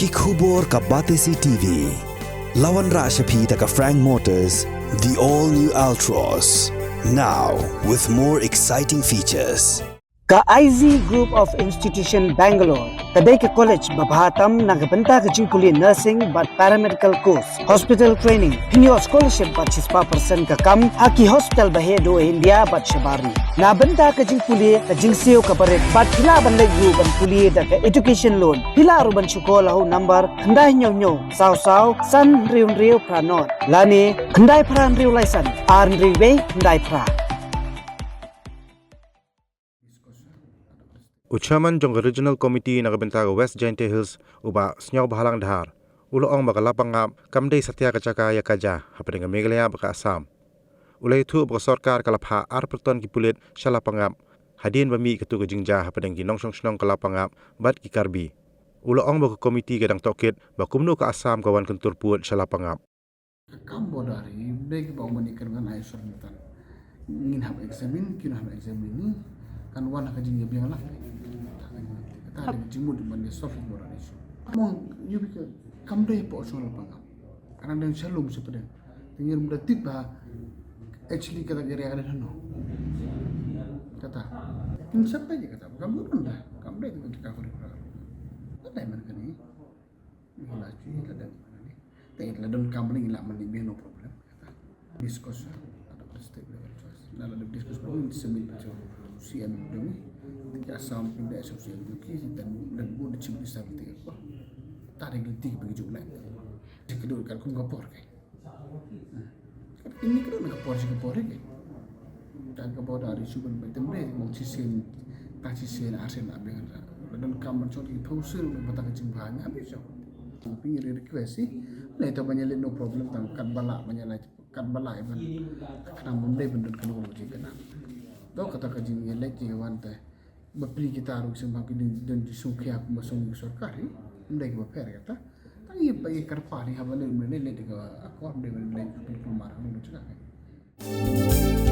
Kikubor ka Batesi TV. Lawan Rashapi taka Frank Motors, the all-new Altros. Now, with more exciting features. Ka IZ Group of Institution Bangalore, kadai ke college babahatam nagabanta ke jingkuli nursing but paramedical course, hospital training, hinyo scholarship but 6% ka kam, haki hospital bahedo India but shabari. Na banta ke jingkuli ka jingsio ka paret but hila ban legu ban kuli da ka education loan. Hila ruban syukola hu number khandai nyo saw san riu pranot. Lani khandai pran riu laisan, ar riu khandai pra. Uchaman jong Regional Committee nagabentaga West Jaintia Hills uba snyaw bahalang dahar. Uloong magalapangap kamday satya kachaka yakaja hapadinga Meghalaya baka Assam. Ulay tu baka sorkar kalapha arperton kipulit syalapangap hadin bami ketu kejingja hapading ginong-song kalapangap bat kikarbi. Uloong baka komiti kadang tokit bakumnu ka Assam kawan kentur puut syalapangap. Kambo dari bagi bau manikan dengan air surnutan. Ingin hab eksamin, kira hab eksamin ni kan wana kajing biang lah. Kita ada jimud di mana sofi boran isu. Mong yubi ke kamdai po soal pangam. Karena dengan shalom seperti tinggal muda tiba actually kata gaya ada dano. Kata ini siapa aja kata kamu dah kamdai itu kita cover. Ada mana kan ni? Ini lagi ada mana ni? Tengok ladon kamling ilak mandi no problem. Kata diskus ada step level choice. Lalu ada diskus problem semit macam CM dulu. Tidak sampai dah sosial media dan buat cipta seperti apa. Tak ada genetik bagi jumlah. Jadi kedua kan kau ngapor kan. Ini kan ngapor kan. Dan ngapor dari suban betul betul mau cisin, tak cisin asen apa yang ada. Dan kamar contoh pausul batang kecimbangan habis so. Tapi request sih, nah itu banyak no problem tentang kan balak even karena benda benda kedua macam kena. Tahu kata kajian yang lagi wanita. Bapri kita harus semakin dan disukai aku masuk sorkari, mereka berper kata, tapi bagi kerpari, haban ini mereka aku ambil mereka pelmaran macam apa.